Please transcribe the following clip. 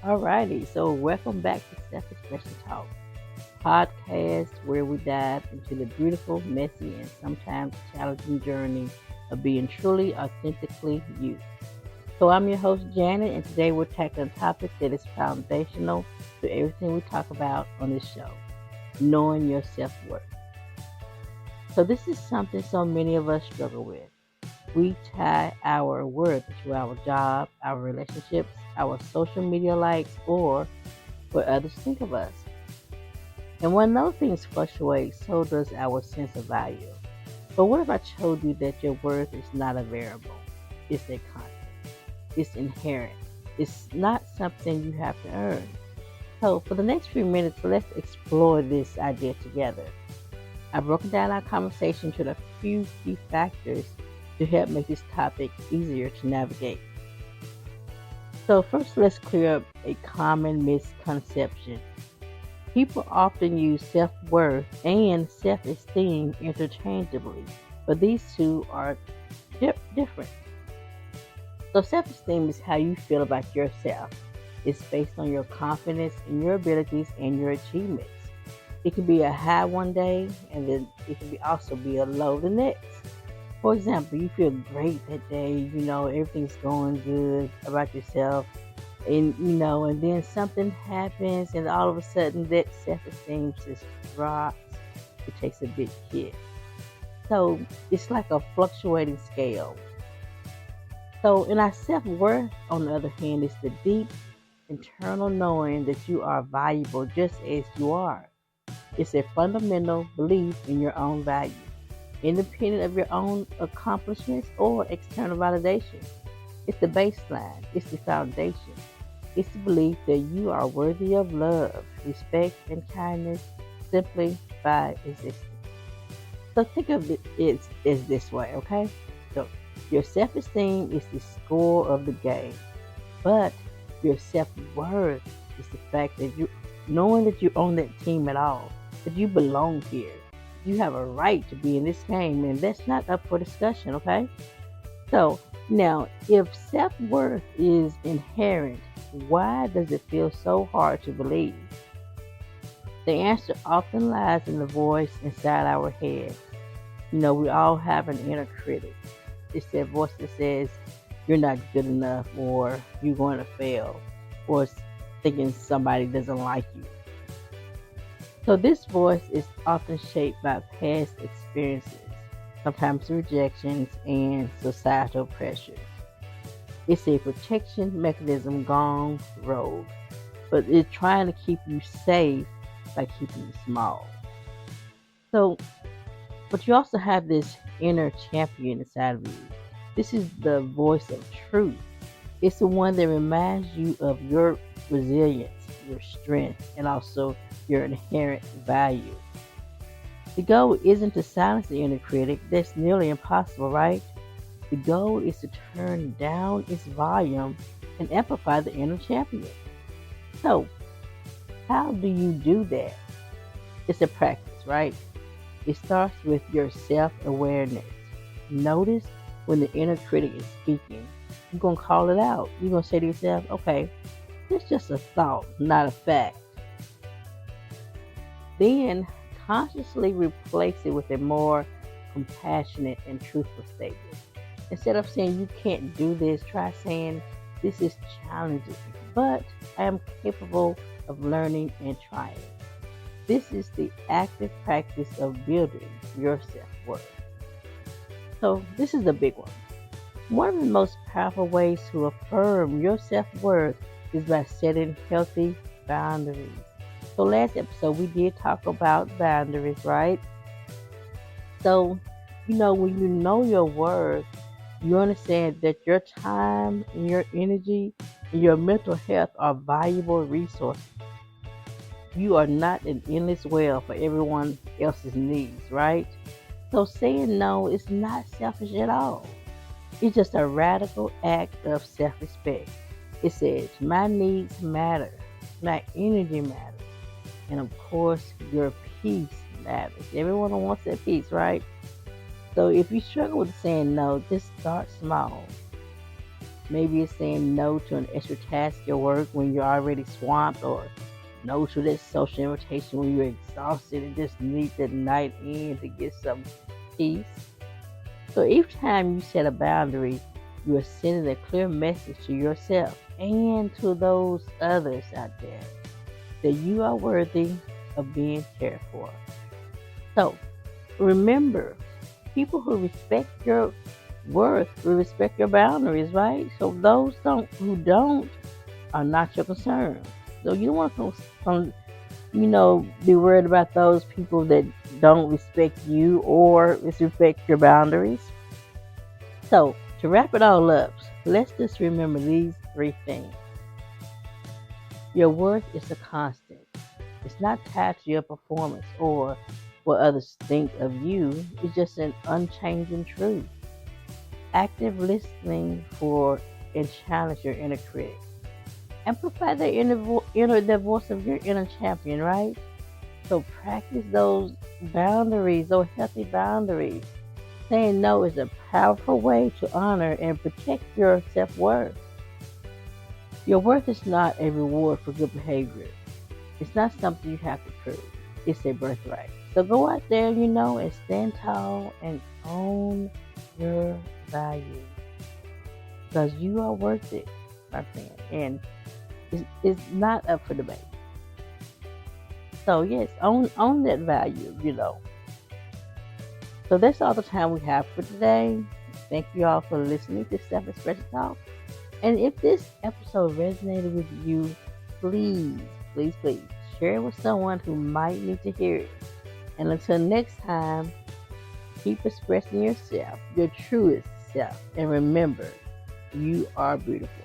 Alrighty, so welcome back to Self Expression Talk, podcast where we dive into the beautiful, messy, and sometimes challenging journey of being truly, authentically you. So I'm your host Janet, and today we're tackling a topic that is foundational to everything we talk about on this show: knowing your self worth. So this is something so many of us struggle with. We tie our worth to our job, our relationships, our social media likes, or what others think of us. And when those things fluctuate, so does our sense of value. But what if I told you that your worth is not a variable? It's a constant. It's inherent. It's not something you have to earn. So for the next few minutes, let's explore this idea together. I've broken down our conversation to a few key factors to help make this topic easier to navigate. So first, let's clear up a common misconception. People often use self worth and self esteem interchangeably, but these two are different. So, self esteem is how you feel about yourself. It's based on your confidence in your abilities and your achievements. It can be a high one day, and then it can also be a low the next. For example, you feel great that day, everything's going good about yourself, and then something happens, and all of a sudden that self-esteem just drops. It takes a big hit. So it's like a fluctuating scale. So in our self-worth, on the other hand, is the deep internal knowing that you are valuable just as you are. It's a fundamental belief in your own value, independent of your own accomplishments or external validation. It's the baseline, it's the foundation. It's the belief that you are worthy of love, respect, and kindness simply by existing. So think of it as this way, okay? So your self esteem is the score of the game, but your self worth is the fact that you, knowing that you own that team at all, that you belong here, you have a right to be in this game, and that's not up for discussion, okay? So now, if self worth is inherent, why does it feel so hard to believe? The answer often lies in the voice inside our head. We all have an inner critic. It's that voice that says, you're not good enough, or you're going to fail, or thinking somebody doesn't like you. So, this voice is often shaped by past experiences, sometimes rejections, and societal pressures. It's a protection mechanism gone rogue, but it's trying to keep you safe by keeping you small. So, but you also have this inner champion inside of you. This is the voice of truth. It's the one that reminds you of your resilience, your strength, and also your inherent value. The goal isn't to silence the inner critic. That's nearly impossible, right? The goal is to turn down its volume and amplify the inner champion. So, how do you do that? It's a practice, right? It starts with your self awareness. Notice when the inner critic is speaking. You're going to call it out. You're going to say to yourself, okay, it's just a thought, not a fact. Then consciously replace it with a more compassionate and truthful statement. Instead of saying you can't do this, try saying this is challenging, but I am capable of learning and trying. This is the active practice of building your self worth. So, this is the big one. One of the most powerful ways to affirm your self worth is by setting healthy boundaries. So, last episode we did talk about boundaries, right? So, when you know your worth, you understand that your time and your energy and your mental health are valuable resources. You are not an endless well for everyone else's needs, right? So saying no is not selfish at all. It's just a radical act of self-respect. It says, my needs matter, my energy matters, and of course, your peace matters. Everyone wants that peace, right? So if you struggle with saying no, just start small. Maybe it's saying no to an extra task at work when you're already swamped, or no to that social invitation when you're exhausted and just need that night in to get some peace. So each time you set a boundary, you are sending a clear message to yourself and to those others out there that you are worthy of being cared for. So remember, people who respect your worth will respect your boundaries, right? So those who don't are not your concern. So you don't want to be worried about those people that don't respect you or respect your boundaries. So to wrap it all up, let's just remember these three things. Your worth is a constant. It's not tied to your performance or what others think of you. It's just an unchanging truth. Active listening for and challenge your inner critic. Amplify the voice of your inner champion, right? So practice those boundaries, those healthy boundaries. Saying no is a powerful way to honor and protect your self-worth. Your worth is not a reward for good behavior. It's not something you have to prove. It's a birthright. So go out there, and stand tall and own your value. Because you are worth it, my friend. And it's not up for debate. So yes, own that value. So that's all the time we have for today. Thank you all for listening to Self-Expression Talk. And if this episode resonated with you, please, please, please share it with someone who might need to hear it. And until next time, keep expressing yourself, your truest self. And remember, you are beautiful.